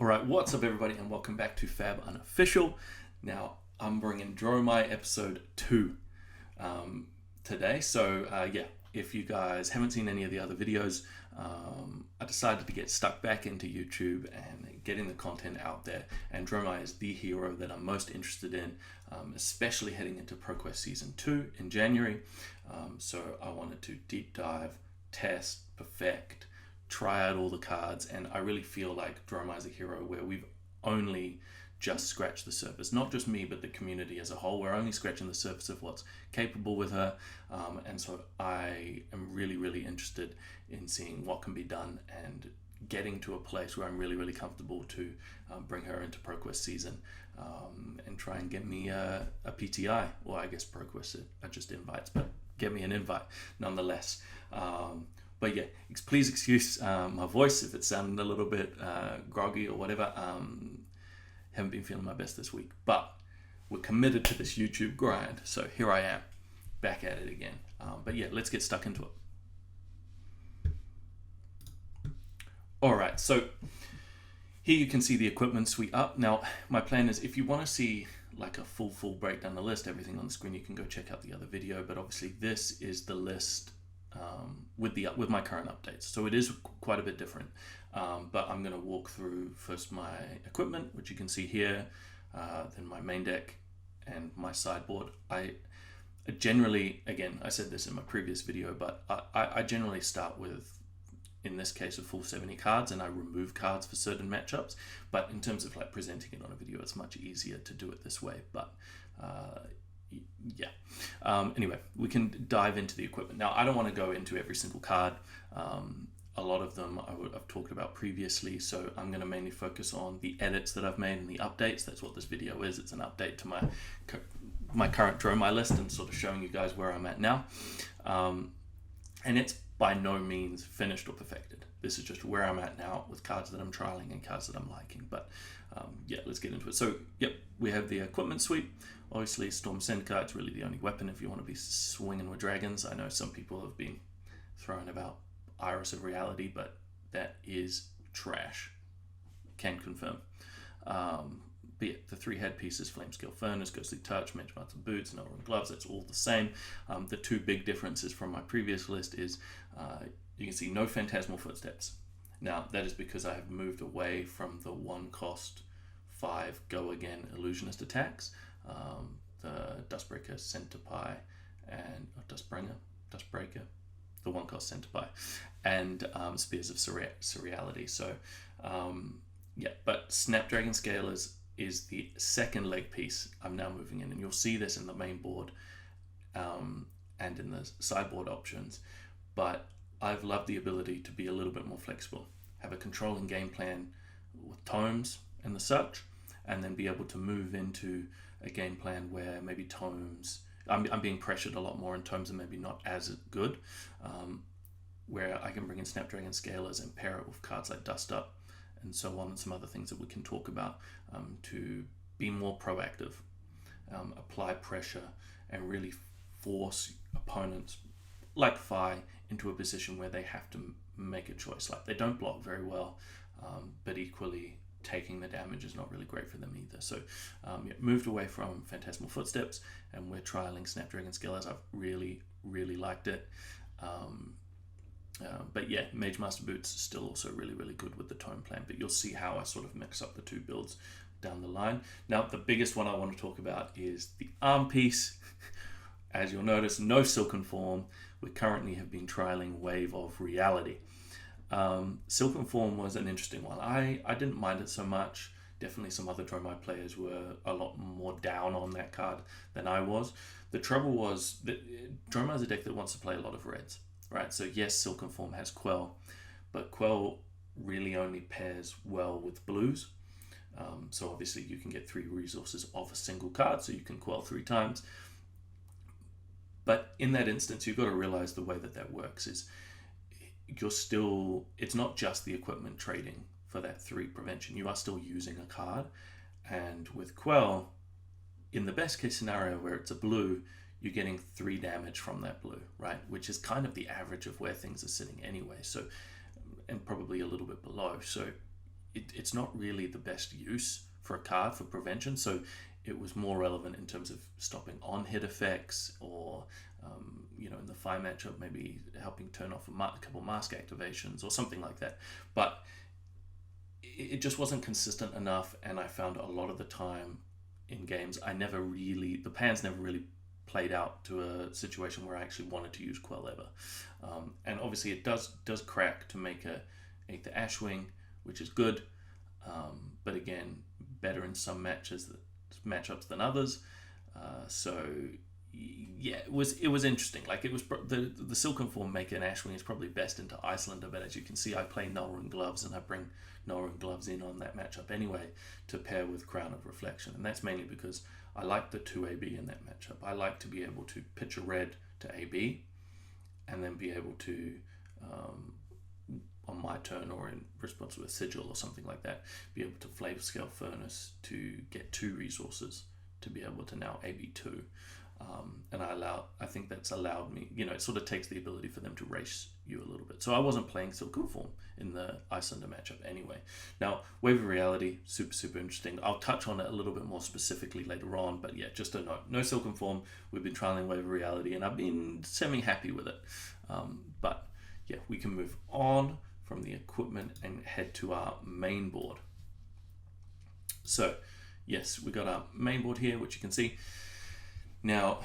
Alright, what's up everybody and welcome back to Fab Unofficial. Now, I'm bringing Dromai episode 2 today. So if you guys haven't seen any of the other videos, I decided to get stuck back into YouTube and getting the content out there. And Dromai is the hero that I'm most interested in, especially heading into ProQuest Season 2 in January. So I wanted to deep dive, test, perfect, try out all the cards, and I really feel like Dromai is a hero where we've only just scratched the surface. Not just me, but the community as a whole. We're only scratching the surface of what's capable with her, and so I am really, really interested in seeing what can be done and getting to a place where I'm really, really comfortable to bring her into ProQuest season and try and get me a PTI, or I guess ProQuest are just invites, but get me an invite nonetheless. But yeah, please excuse my voice if it's sounding a little bit groggy or whatever. Haven't been feeling my best this week, but we're committed to this YouTube grind. So here I am, back at it again. But yeah, let's get stuck into it. All right, so here you can see the equipment suite up. Now, my plan is if you want to see like a full breakdown of the list, everything on the screen, you can go check out the other video. But obviously this is the list with my current updates, so it is quite a bit different, but I'm going to walk through first my equipment, which you can see here, then my main deck and my sideboard. I generally, again, I said this in my previous video, but I generally start with, in this case, a full 70 cards, and I remove cards for certain matchups. But in terms of like presenting it on a video, it's much easier to do it this way. But anyway, we can dive into the equipment. Now, I don't want to go into every single card. A lot of them I've talked about previously, so I'm going to mainly focus on the edits that I've made and the updates. That's what this video is. It's an update to my current Dromai list and sort of showing you guys where I'm at now. And it's by no means finished or perfected. This is just where I'm at now with cards that I'm trialing and cards that I'm liking. But let's get into it. So, we have the equipment suite. Obviously, Storm Senka, it's really the only weapon if you want to be swinging with dragons. I know some people have been throwing about Iris of Reality, but that is trash. Can confirm. But yeah, the 3 headpieces, Flame Scale Furnace, Ghostly Touch, Mage Marks and Boots, and Elrond Gloves, that's all the same. The 2 big differences from my previous list is you can see no Phantasmal Footsteps. Now, that is because I have moved away from the 1 cost 5 go again illusionist attacks. The Dustbreaker, Centipie, and Dustbreaker, the 1 cost Centipie, and Spears of Surreality. So, but Snapdragon Scales is the second leg piece I'm now moving in, and you'll see this in the main board and in the sideboard options. But I've loved the ability to be a little bit more flexible, have a controlling game plan with tomes and the such, and then be able to move into a game plan where maybe tomes, I'm being pressured a lot more in tomes and maybe not as good, where I can bring in Snapdragon Scalers and pair it with cards like Dust Up and so on, and some other things that we can talk about to be more proactive, apply pressure, and really force opponents like Fi into a position where they have to make a choice. Like, they don't block very well, but equally taking the damage is not really great for them either. So moved away from Phantasmal Footsteps, and we're trialing Snapdragon Scales. I've really liked it. But yeah, Mage Master Boots is still also really good with the tome plan, but you'll see how I sort of mix up the 2 builds down the line. Now, the biggest one I want to talk about is the arm piece. As you'll notice, no Silken Form. We currently have been trialing Wave of Reality. Silken Form was an interesting one. I didn't mind it so much. Definitely some other Dromai players were a lot more down on that card than I was. The trouble was that Dromai is a deck that wants to play a lot of reds, right? So yes, Silken Form has Quell, but Quell really only pairs well with blues. So obviously you can get 3 resources off a single card, so you can Quell 3 times. But in that instance, you've got to realize the way that works is it's not just the equipment trading for that 3 prevention. You are still using a card, and with Quell, in the best case scenario where it's a blue, you're getting 3 damage from that blue, right? Which is kind of the average of where things are sitting anyway. So, and probably a little bit below. So it's not really the best use for a card for prevention. So it was more relevant in terms of stopping on-hit effects, or in the fire matchup, maybe helping turn off a couple mask activations or something like that. But it just wasn't consistent enough, and I found a lot of the time in games, the plans never really played out to a situation where I actually wanted to use Quell ever. And obviously it does crack to make a Aether Ashwing, which is good, but again, better in some matchups than others. So yeah, it was interesting. Like, it was the Silken Form make an Ashwing is probably best into Icelander, but as you can see, I play Nullrune Gloves, and I bring Nullrune Gloves in on that matchup anyway to pair with Crown of Reflection, and that's mainly because I like the 2 AB in that matchup. I like to be able to pitch a red to AB, and then be able to, on my turn or in response to a Sigil or something like that, be able to Flavor Scale Furnace to get 2 resources to be able to now AB 2. And I think that's allowed me, it sort of takes the ability for them to race you a little bit. So I wasn't playing Silken Form in the Icelander matchup anyway. Now, Wave of Reality, super, super interesting. I'll touch on it a little bit more specifically later on, but yeah, just a note. No Silken Form. We've been trialing Wave of Reality, and I've been semi-happy with it. But yeah, we can move on from the equipment and head to our main board. So yes, we got our main board here, which you can see. Now,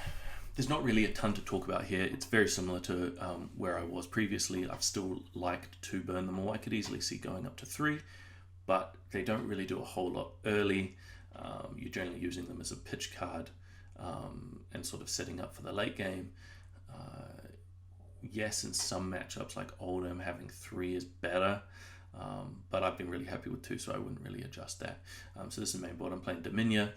there's not really a ton to talk about here. It's very similar to where I was previously. I've still liked to burn them all. I could easily see going up to 3, but they don't really do a whole lot early. You're generally using them as a pitch card and sort of setting up for the late game. Yes, in some matchups like Oldham, having 3 is better, but I've been really happy with 2, so I wouldn't really adjust that. So this is the main board. I'm playing Dominia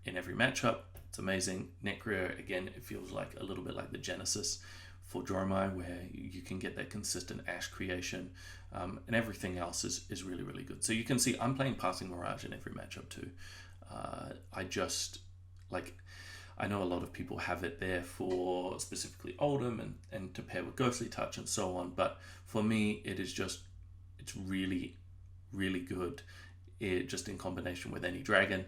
in every matchup. It's amazing. Necria, again, it feels like a little bit like the Genesis for Dromai, where you can get that consistent Ash creation, and everything else is really, really good. So you can see I'm playing Passing Mirage in every matchup too. I know a lot of people have it there for specifically Oldham and to pair with Ghostly Touch and so on, but for me, it's really, really good. Just in combination with any dragon,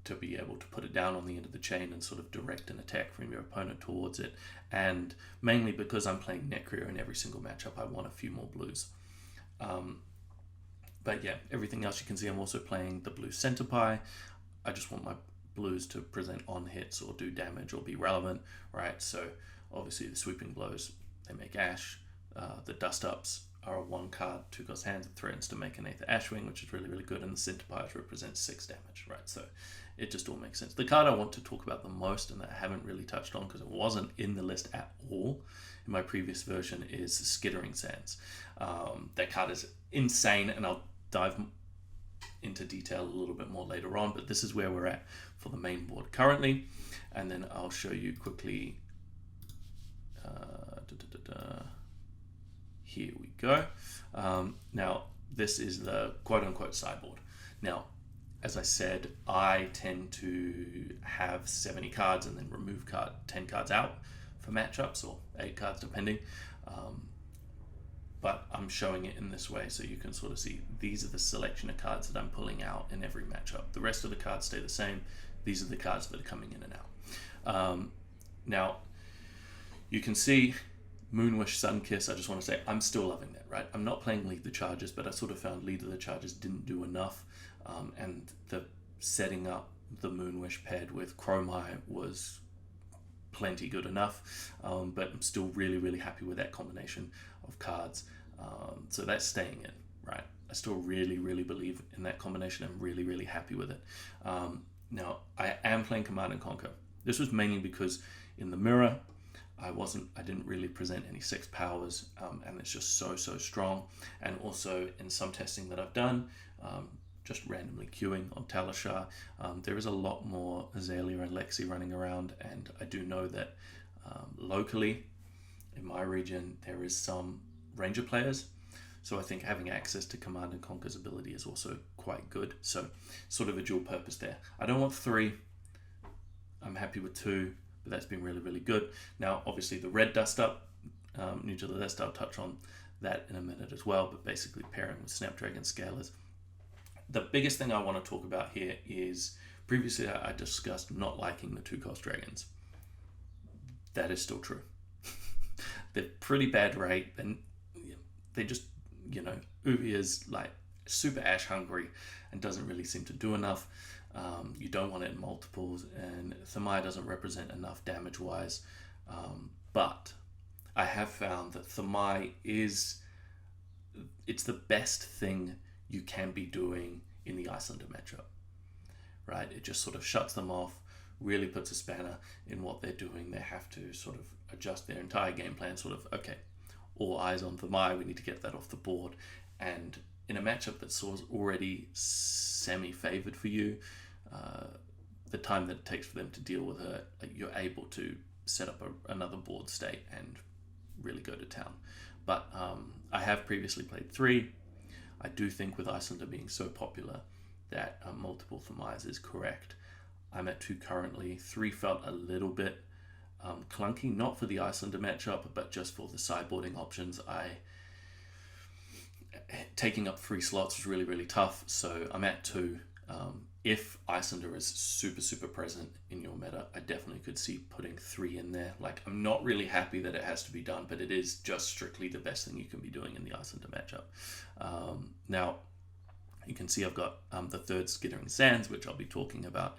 to be able to put it down on the end of the chain and sort of direct an attack from your opponent towards it. And mainly because I'm playing Necria in every single matchup, I want a few more blues. But yeah, everything else you can see, I'm also playing the blue Centipie. I just want my blues to present on hits or do damage or be relevant, right? So obviously the Sweeping Blows, they make Ash. The Dust Ups are a 1 card, 2 cost hands, and threatens to make an Aether Ashwing, which is really, really good, and the Centipies represents 6 damage, right? So it just all makes sense. The card I want to talk about the most, and that I haven't really touched on because it wasn't in the list at all in my previous version, is Skittering Sands. That card is insane, and I'll dive into detail a little bit more later on, but this is where we're at for the main board currently, and then I'll show you quickly. Here we go. Now, this is the quote-unquote sideboard. Now, as I said, I tend to have 70 cards and then remove 10 cards out for matchups, or 8 cards depending. But I'm showing it in this way so you can sort of see these are the selection of cards that I'm pulling out in every matchup. The rest of the cards stay the same. These are the cards that are coming in and out. Now, you can see Moonwish, Sunkiss. I just want to say I'm still loving that, right? I'm not playing Lead the Charges, but I sort of found Lead the Charges didn't do enough, and the setting up the Moonwish paired with Dromai was plenty good enough, but I'm still really, really happy with that combination of cards. So that's staying in, right? I still really, really believe in that combination. I'm really, really happy with it. Now, I am playing Command and Conquer. This was mainly because in the mirror, I didn't really present any 6 powers, and it's just so strong. And also in some testing that I've done, just randomly queuing on Talishar, there is a lot more Azalea and Lexi running around, and I do know that locally in my region there is some Ranger players, so I think having access to Command and Conquer's ability is also quite good. So sort of a dual purpose there. I don't want 3, I'm happy with 2, but that's been really, really good. Now, obviously the red Dust Up, new to the list, I'll touch on that in a minute as well, but basically pairing with Snapdragon Scalers. The biggest thing I want to talk about here is previously I discussed not liking the 2-cost dragons. That is still true. They're pretty bad rate, and they just, Uvi is like super ash hungry and doesn't really seem to do enough. You don't want it in multiples, and Dromai doesn't represent enough damage wise. But I have found that Dromai it's the best thing you can be doing in the Icelander matchup, right? It just sort of shuts them off, really puts a spanner in what they're doing. They have to sort of adjust their entire game plan, sort of, okay, all eyes on Dromai, we need to get that off the board. And in a matchup that's already semi-favored for you, the time that it takes for them to deal with her, you're able to set up another board state and really go to town. But I have previously played 3. I do think with Icelander being so popular that multiple Dromais is correct. I'm at 2 currently. 3 felt a little bit clunky, not for the Icelander matchup, but just for the sideboarding options. Taking up 3 slots was really, really tough, so I'm at 2. If Icelander is super, super present in your meta, I definitely could see putting 3 in there. Like, I'm not really happy that it has to be done, but it is just strictly the best thing you can be doing in the Icelander matchup. Now, you can see I've got the 3rd Skittering Sands, which I'll be talking about,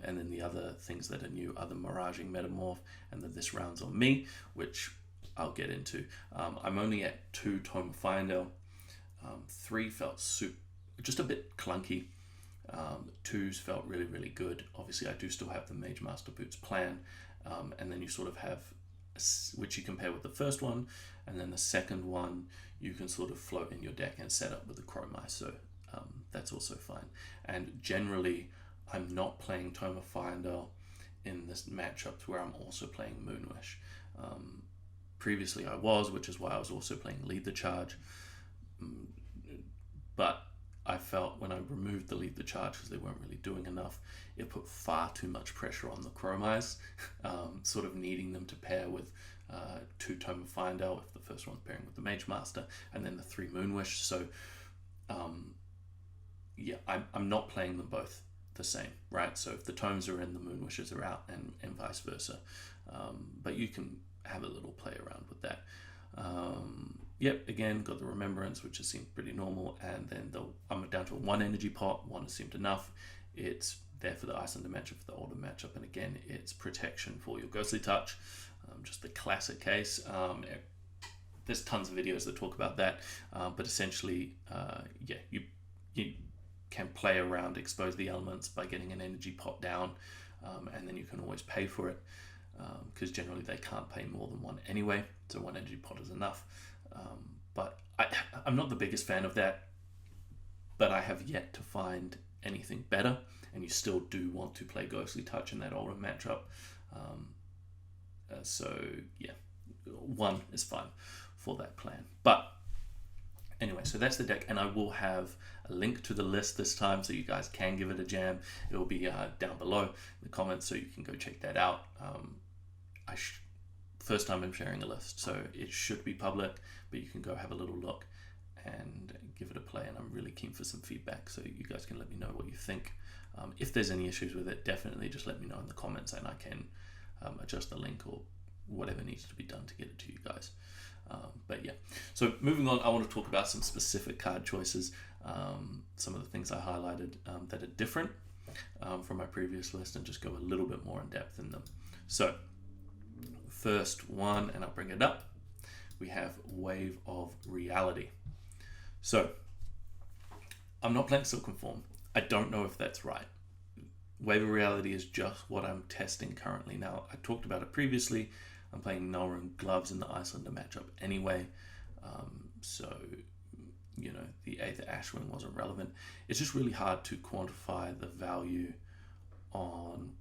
and then the other things that are new are the Miraging Metamorph and the This Round's on Me, which I'll get into. I'm only at 2 Tome of Findel. 3 felt just a bit clunky. 2s felt really, really good. Obviously, I do still have the Mage Master Boots plan, and then you sort of have, which you compare with the first one, and then the second one you can sort of float in your deck and set up with the Dromai, so that's also fine. And generally, I'm not playing Tome of Findel in this matchups where I'm also playing Moonwish. Previously I was, which is why I was also playing Lead the Charge, but I felt when I removed the Lead the Charge, because they weren't really doing enough, it put far too much pressure on the Dromais, sort of needing them to pair with 2 Tome of Findel, if the first one's pairing with the Mage Master, and then the 3 Moonwish. So I'm not playing them both the same, right? So if the Tomes are in, the Moonwishes are out, and vice versa. But you can have a little play around with that. Again, got the Remembrance, which has seemed pretty normal, and then I'm down to a 1 energy pot. 1 has seemed enough. It's there for the Icelander matchup, for the older matchup, and again, it's protection for your Ghostly Touch, just the classic case. There's tons of videos that talk about that, but essentially, you can play around, expose the elements by getting an energy pot down, and then you can always pay for it, because generally they can't pay more than 1 anyway, so 1 energy pot is enough. But I'm not the biggest fan of that, but I have yet to find anything better, and you still do want to play Ghostly Touch in that older matchup. So 1 is fine for that plan. But anyway, so that's the deck, and I will have a link to the list this time, so you guys can give it a jam. It will be down below in the comments, so you can go check that out. First time I'm sharing a list, so it should be public, but you can go have a little look and give it a play, and I'm really keen for some feedback, so you guys can let me know what you think. If there's any issues with it, definitely just let me know in the comments, and I can adjust the link or whatever needs to be done to get it to you guys. So moving on, I want to talk about some specific card choices, some of the things I highlighted that are different from my previous list, and just go a little bit more in depth in them. So first one, and I'll bring it up, we have Wave of Reality. So I'm not playing Silken Form. I don't know if that's right. Wave of Reality is just what I'm testing currently. Now, I talked about it previously. I'm playing Nullrune Gloves in the Icelander matchup anyway, so the Aether Ashwing wasn't relevant. It's just really hard to quantify the value on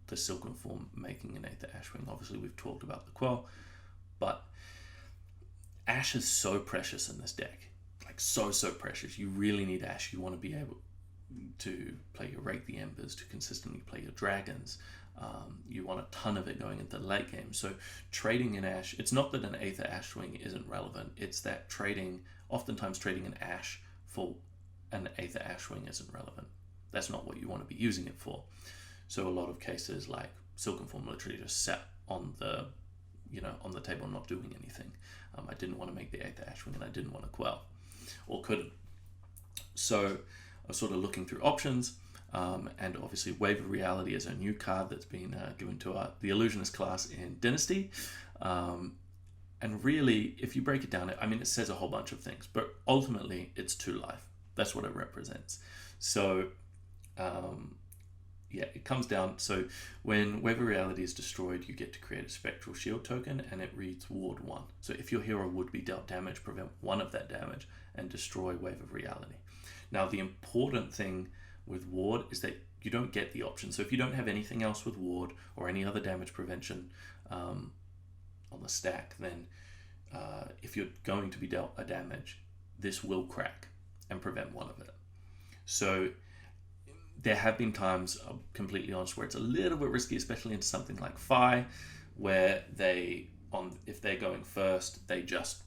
the Silken Form making an Aether Ashwing. Obviously, we've talked about the Quell, but Ash is so precious in this deck. Like, so precious. You really need Ash. You want to be able to play your Rake the Embers, to consistently play your Dragons. You want a ton of it going into the late game. So trading in Ash, it's not that an Aether Ashwing isn't relevant, it's that oftentimes trading an Ash for an Aether Ashwing isn't relevant. That's not what you want to be using it for. So a lot of cases like Silken Form literally just sat on the table not doing anything. I didn't want to make the Aether Ashwing and I didn't want to quell, or couldn't. So I was sort of looking through options, and obviously Wave of Reality is a new card that's been given to the Illusionist class in Dynasty. And really, if you break it down, it says a whole bunch of things, but ultimately it's 2 life. That's what it represents. So it comes down. So when Wave of Reality is destroyed, you get to create a Spectral Shield token, and it reads Ward 1. So if your hero would be dealt damage, prevent 1 of that damage and destroy Wave of Reality. Now, the important thing with Ward is that you don't get the option. So if you don't have anything else with Ward or any other damage prevention on the stack, then if you're going to be dealt a damage, this will crack and prevent 1 of it. So there have been times, I'm completely honest, where it's a little bit risky, especially into something like Phi, where if they're going first, they just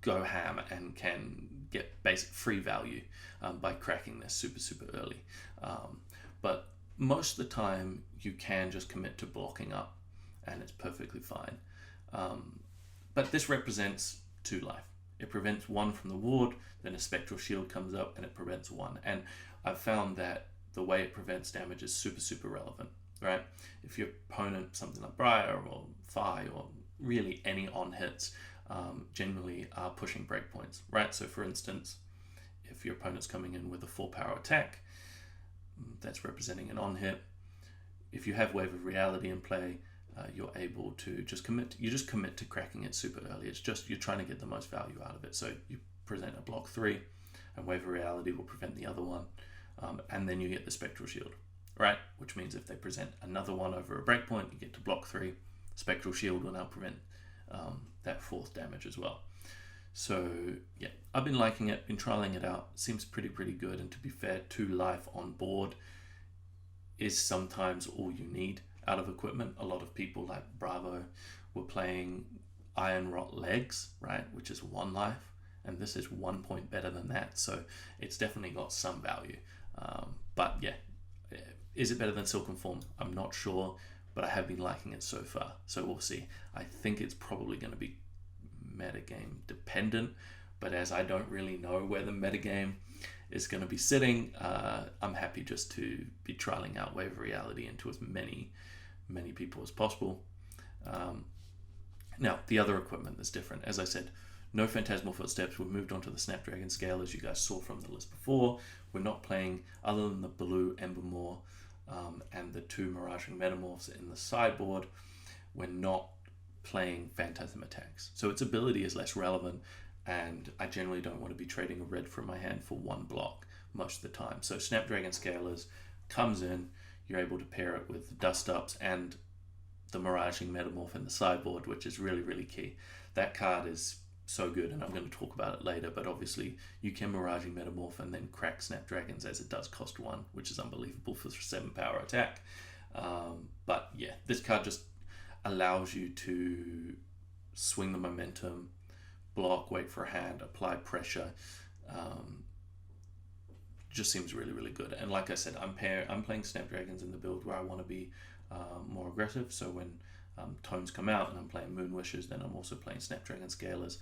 go ham and can get basic free value by cracking this super early. But most of the time, you can just commit to blocking up, and it's perfectly fine. But this represents 2 life. It prevents 1 from the ward, then a Spectral Shield comes up and it prevents 1. And I've found that the way it prevents damage is super relevant, right? If your opponent, something like Briar or Phi or really any on hits, generally are pushing breakpoints, right? So for instance, if your opponent's coming in with a 4-power attack, that's representing an on hit. If you have Wave of Reality in play, you're able to just commit to cracking it super early. It's just you're trying to get the most value out of it. So you present a block 3, and Wave of Reality will prevent the other one, and then you get the Spectral Shield, right? Which means if they present another one over a breakpoint, you get to block 3. Spectral Shield will now prevent that 4th damage as well. So yeah, I've been liking it, been trialing it out. Seems pretty good. And to be fair, 2 life on board is sometimes all you need out of equipment. A lot of people like Bravo were playing Iron Rot Legs, right, which is 1 life, and this is 1 point better than that. So it's definitely got some value. But yeah, is it better than Silken Form? I'm not sure, but I have been liking it so far. So we'll see. I think it's probably going to be metagame dependent, but as I don't really know where the metagame is going to be sitting, I'm happy just to be trialing out Wave of Reality into as many people as possible. Now, the other equipment that's different, as I said, no Phantasmal Footsteps. We've moved on to the Snapdragon Scale, as you guys saw from the list before. We're not playing, other than the blue Embermore and the 2 Miraging Metamorphs in the sideboard, we're not playing Phantasm attacks. So its ability is less relevant, and I generally don't want to be trading a red from my hand for 1 block most of the time. So Snapdragon Scalers comes in, you're able to pair it with Dust Ups and the Miraging Metamorph in the sideboard, which is really key. That card is so good, and I'm going to talk about it later, but obviously you can Miraging Metamorph and then crack Snapdragons, as it does cost 1, which is unbelievable for 7-power attack. But yeah, this card just allows you to swing the momentum, block, wait for a hand, apply pressure. Just seems really good. And like I said, I'm playing Snapdragons in the build where I want to be more aggressive. So when tones come out and I'm playing Moon Wishes, then I'm also playing Snapdragon Scalers.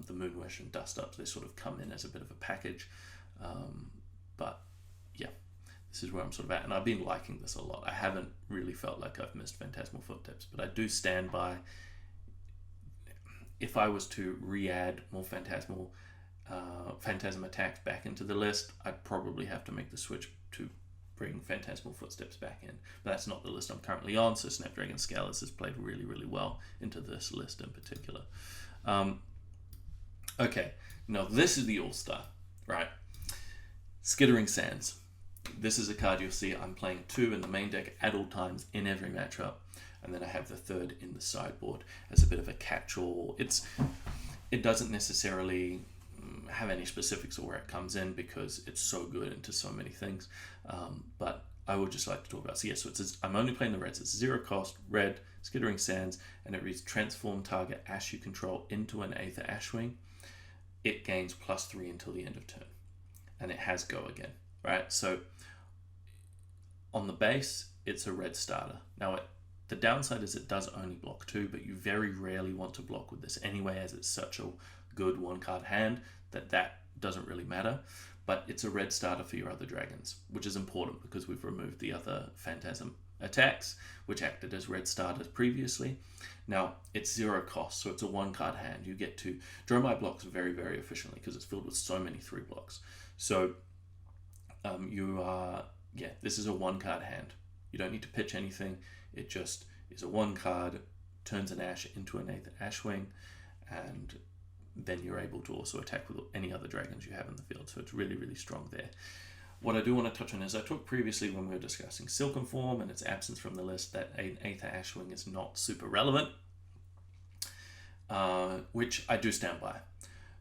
The Moon Wish and Dust Ups, they sort of come in as a bit of a package. But yeah, this is where I'm sort of at, and I've been liking this a lot. I haven't really felt like I've missed Phantasmal Footsteps, but I do stand by, if I was to re-add more Phantasm attacks back into the list, I'd probably have to make the switch to bring Phantasmal Footsteps back in. But that's not the list I'm currently on, so Snapdragon Scales has played really well into this list in particular. Okay, now this is the All-Star, right? Skittering Sands. This is a card you'll see I'm playing 2 in the main deck at all times in every matchup, and then I have the 3rd in the sideboard as a bit of a catch-all. It doesn't necessarily have any specifics of where it comes in because it's so good into so many things, but I would just like to talk about. So yeah, so I'm only playing the reds. It's 0 cost, red, Skittering Sands, and it reads transform target ash you control into an Aether Ashwing. It gains +3 until the end of turn. And it has go again, right? So on the base, it's a red starter. Now, the downside is it does only block 2, but you very rarely want to block with this anyway, as it's such a good 1-card hand that doesn't really matter. But it's a red starter for your other dragons, which is important because we've removed the other Phantasm attacks, which acted as red starters previously. Now, it's 0 cost, so it's a 1-card hand. You get to... Dromai blocks very, very efficiently because it's filled with so many 3 blocks. So, this is a 1-card hand. You don't need to pitch anything. It just is a 1-card, turns an ash into an Aether Ashwing, and then you're able to also attack with any other dragons you have in the field. So it's really, really strong there. What I do want to touch on is I talked previously when we were discussing Silken Form and its absence from the list that an Aether Ashwing is not super relevant, which I do stand by.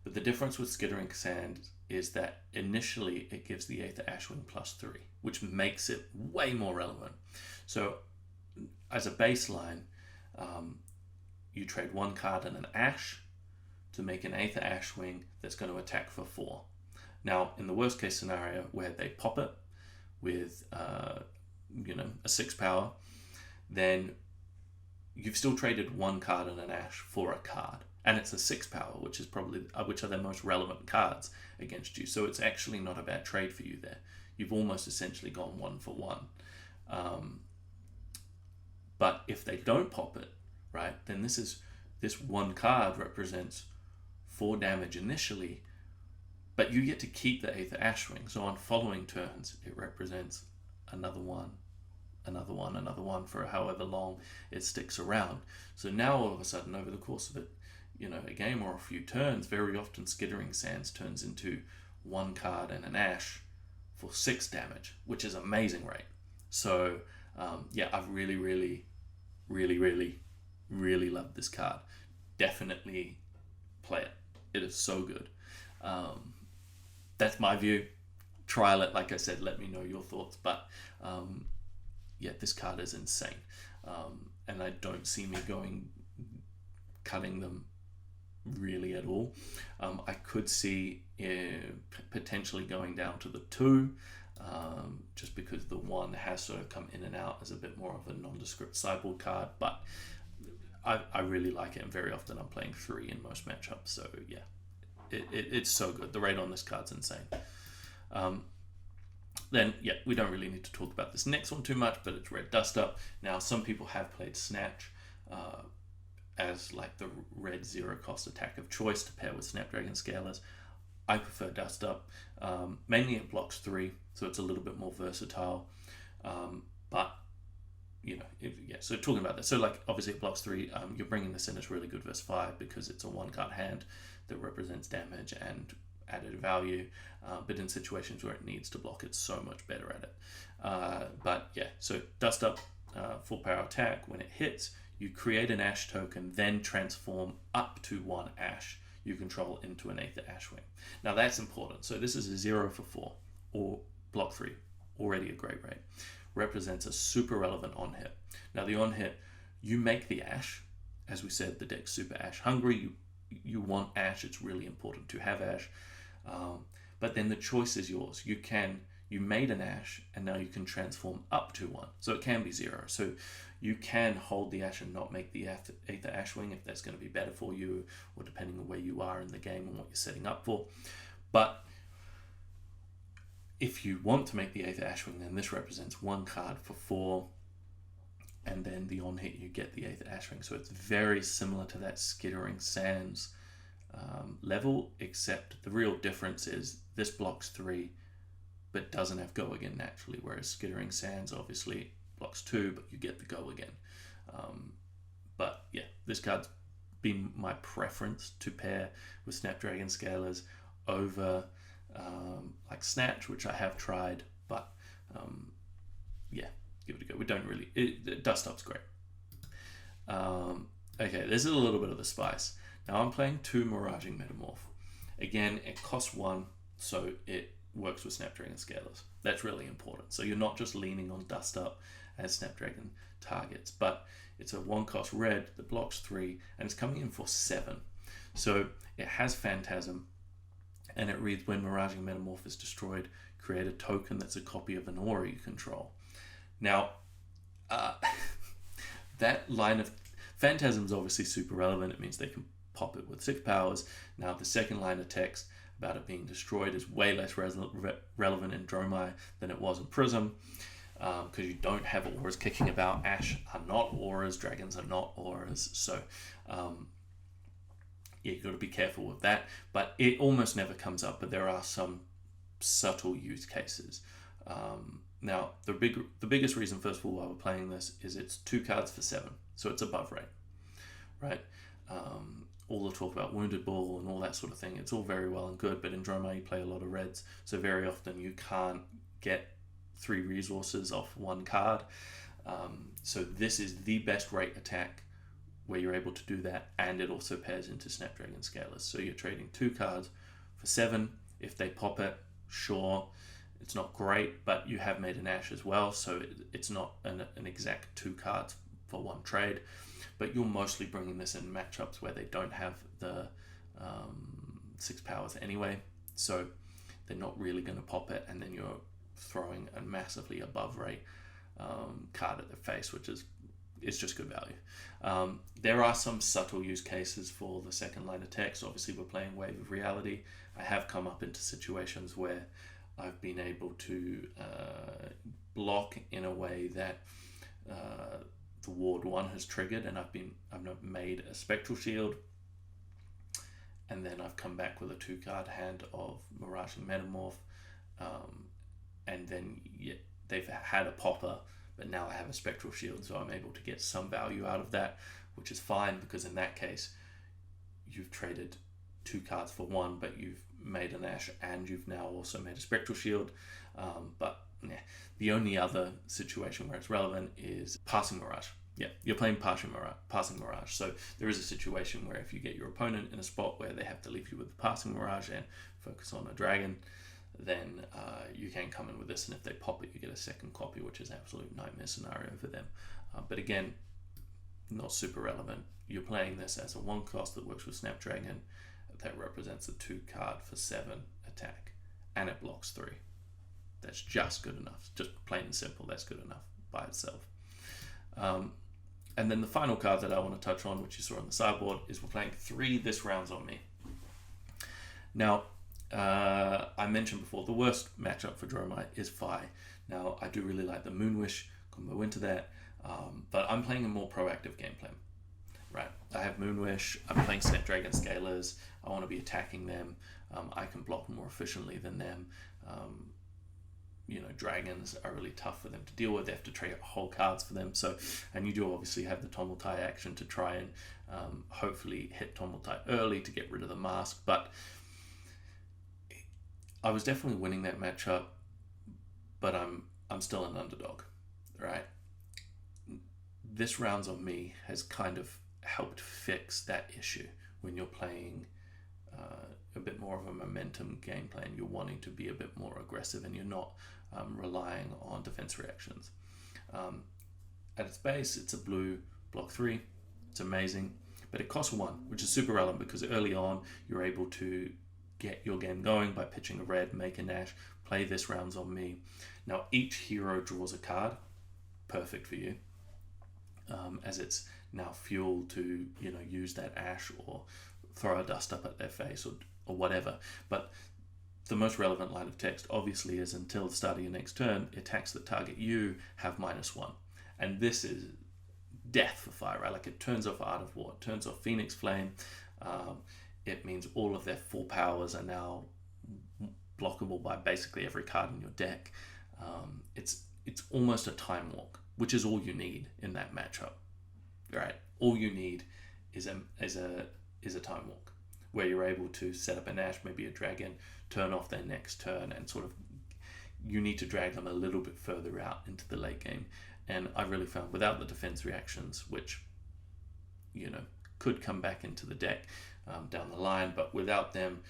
But the difference with Skittering Sands is that initially it gives the Aether Ashwing +3, which makes it way more relevant. So as a baseline, you trade 1 card and an ash to make an Aether Ashwing that's going to attack for 4. Now, in the worst case scenario where they pop it with a 6 power, then you've still traded 1 card and an ash for a card. And it's a 6 power, which are their most relevant cards against you. So it's actually not a bad trade for you there. You've almost essentially gone 1 for 1. But if they don't pop it, right, then this 1 card represents 4 damage initially, but you get to keep the Aether Ashwing. So on following turns, it represents another 1, another 1, another 1 for however long it sticks around. So now all of a sudden, over the course of a game or a few turns, very often Skittering Sands turns into 1 card and an ash for 6 damage, which is amazing rate. So I've really, really, really, really, really loved this card. Definitely play it. It is so good. That's my view. Trial it, like I said, let me know your thoughts. But this card is insane. And I don't see me cutting them really at all. I could see potentially going down to the 2, just because the 1 has sort of come in and out as a bit more of a nondescript sideboard card, but I really like it, and very often I'm playing 3 in most matchups, so yeah, it's so good. The rate on this card's insane. Then, we don't really need to talk about this next one too much, but it's Red Dust Up. Now, some people have played Snatch as like the red 0 cost attack of choice to pair with Snapdragon Scales. I prefer Dust Up. Mainly it blocks 3, so it's a little bit more versatile. But so talking about this, so like obviously it blocks 3. You're bringing this in as really good versus 5 because it's a 1-card hand that represents damage and added value. But in situations where it needs to block, it's so much better at it. So Dust Up, full power attack. When it hits, you create an ash token, then transform up to 1 ash you control into an Aether Ashwing. Now that's important. So this is a 0 for 4 or block 3, already a great rate. Represents a super relevant on hit. Now the on hit, you make the ash. As we said, the deck's super ash hungry. You want ash. It's really important to have ash. But then the choice is yours. You made an ash, and now you can transform up to 1. So it can be 0. So you can hold the ash and not make the Aether Ashwing if that's going to be better for you, or depending on where you are in the game and what you're setting up for. But if you want to make the Aether Ashwing, then this represents 1 card for 4, and then the on hit you get the Aether Ashwing. So it's very similar to that Skittering Sands level, except the real difference is this blocks 3 but doesn't have go again naturally, whereas Skittering Sands obviously blocks 2 but you get the go again. This card's been my preference to pair with Snapdragon Scales over like Snatch, which I have tried, but give it a go. We don't really... Dust Up's great. Okay, this is a little bit of the spice. Now I'm playing 2 Miraging Metamorph. Again, it costs 1, so it works with Snapdragon Scalers. That's really important. So you're not just leaning on Dust Up as Snapdragon targets, but it's a 1-cost red that blocks 3, and it's coming in for 7. So it has Phantasm, and it reads, when Miraging Metamorph is destroyed, create a token that's a copy of an aura you control. Now, that line of Phantasm is obviously super relevant. It means they can pop it with 6 powers. Now, the second line of text about it being destroyed is way less relevant in Dromai than it was in Prism, because you don't have auras kicking about. Ash are not auras, dragons are not auras, so yeah, you've got to be careful with that. But it almost never comes up, but there are some subtle use cases. Now, the biggest reason, first of all, why we're playing this is it's 2 cards for 7, so it's above rate, right? All the talk about Wounded Ball and all that sort of thing, it's all very well and good, but in Dromai you play a lot of reds, so very often you can't get 3 resources off 1 card. So this is the best rate attack where you're able to do that, and it also pairs into Snapdragon Scalers. So you're trading 2 cards for 7. If they pop it, sure, it's not great, but you have made an Ash as well, so it's not an exact 2 cards for 1 trade. But you're mostly bringing this in matchups where they don't have the 6 powers anyway, so they're not really going to pop it, and then you're throwing a massively above rate card at their face, which is just good value. There are some subtle use cases for the second line of text. Obviously, we're playing Wave of Reality. I have come up into situations where I've been able to block in a way that the Ward 1 has triggered, and I've made a Spectral Shield, and then I've come back with a 2-card hand of Miraging Metamorph, and then they've had a popper, but now I have a Spectral Shield, so I'm able to get some value out of that, which is fine, because in that case you've traded 2 cards for 1, but you've made an Ash and you've now also made a Spectral Shield. But yeah, the only other situation where it's relevant is Passing Mirage. Yeah, you're playing Passing Mirage. So there is a situation where if you get your opponent in a spot where they have to leave you with the Passing Mirage and focus on a dragon, then you can come in with this, and if they pop it, you get a second copy, which is an absolute nightmare scenario for them. But again, not super relevant. You're playing this as a 1-cost that works with Snapdragon that represents a 2-card for 7 attack, and it blocks 3. That's just good enough. Just plain and simple, that's good enough by itself. And then the final card that I want to touch on, which you saw on the sideboard, is we're playing 3 This Round's on Me. Now, I mentioned before, the worst matchup for Dromai is Phi. Now, I do really like the Moonwish combo into that, but I'm playing a more proactive game plan. Right, I have Moonwish, I'm playing Snapdragon Scalers, I want to be attacking them, I can block more efficiently than them. Dragons are really tough for them to deal with, they have to trade whole cards for them, so, and you do obviously have the Tomultai action to try and hopefully hit Tomultai early to get rid of the mask, but I was definitely winning that matchup, but I'm still an underdog, right? This Round's on Me has kind of helped fix that issue. When you're playing a bit more of a momentum game plan, you're wanting to be a bit more aggressive, and you're not relying on defense reactions. At its base, it's a blue block 3. It's amazing, but it costs 1, which is super relevant because early on you're able to get your game going by pitching a red, make a Nash, play This Round's on Me. Now each hero draws a card, perfect for you, as it's now fuel to use that Ash or throw a Dust Up at their face or whatever. But the most relevant line of text obviously is, until the start of your next turn, attacks that target you have -1, and this is death for Fire, right? Like, it turns off Art of War, it turns off Phoenix Flame. It means all of their 4 powers are now blockable by basically every card in your deck. It's almost a time walk, which is all you need in that matchup, right? All you need is a time walk where you're able to set up an Ash, maybe a dragon, turn off their next turn, and sort of you need to drag them a little bit further out into the late game. And I really found without the defense reactions, which could come back into the deck down the line, but without them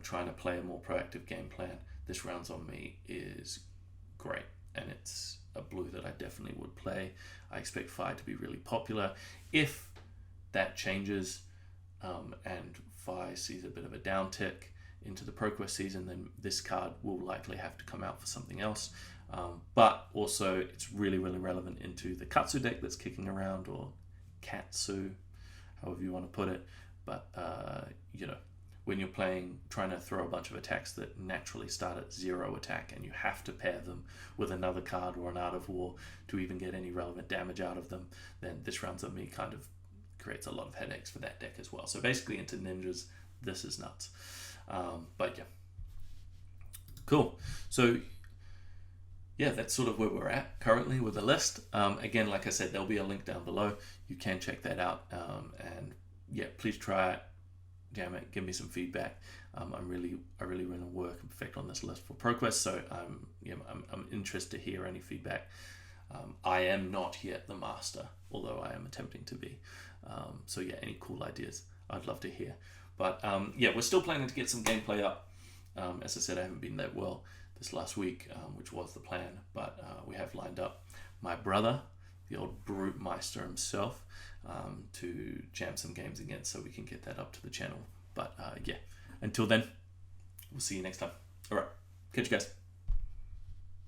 trying to play a more proactive game plan, This Rounds on Me is great, and it's a blue that I definitely would play. I expect Fire to be really popular. If that changes and Fire sees a bit of a downtick into the ProQuest season, then this card will likely have to come out for something else. But also, it's really, really relevant into the Katsu deck that's kicking around, or Katsu, however you want to put it. But, when you're trying to throw a bunch of attacks that naturally start at 0 attack, and you have to pair them with another card or an Art of War to even get any relevant damage out of them, then This Rounds on Me kind of creates a lot of headaches for that deck as well. So basically into ninjas, this is nuts. But yeah, cool. So yeah, that's sort of where we're at currently with the list. Again, like I said, there'll be a link down below. You can check that out. And yeah, please try it. Jam it. Give me some feedback. I really want to work and perfect on this list for ProQuest. So I'm interested to hear any feedback. I am not yet the master, although I am attempting to be. So yeah, any cool ideas, I'd love to hear. But yeah, we're still planning to get some gameplay up. As I said, I haven't been that well this last week, which was the plan, but we have lined up my brother, the old Brute Meister himself, to jam some games again, so we can get that up to the channel. But yeah, until then, we'll see you next time. All right, catch you guys.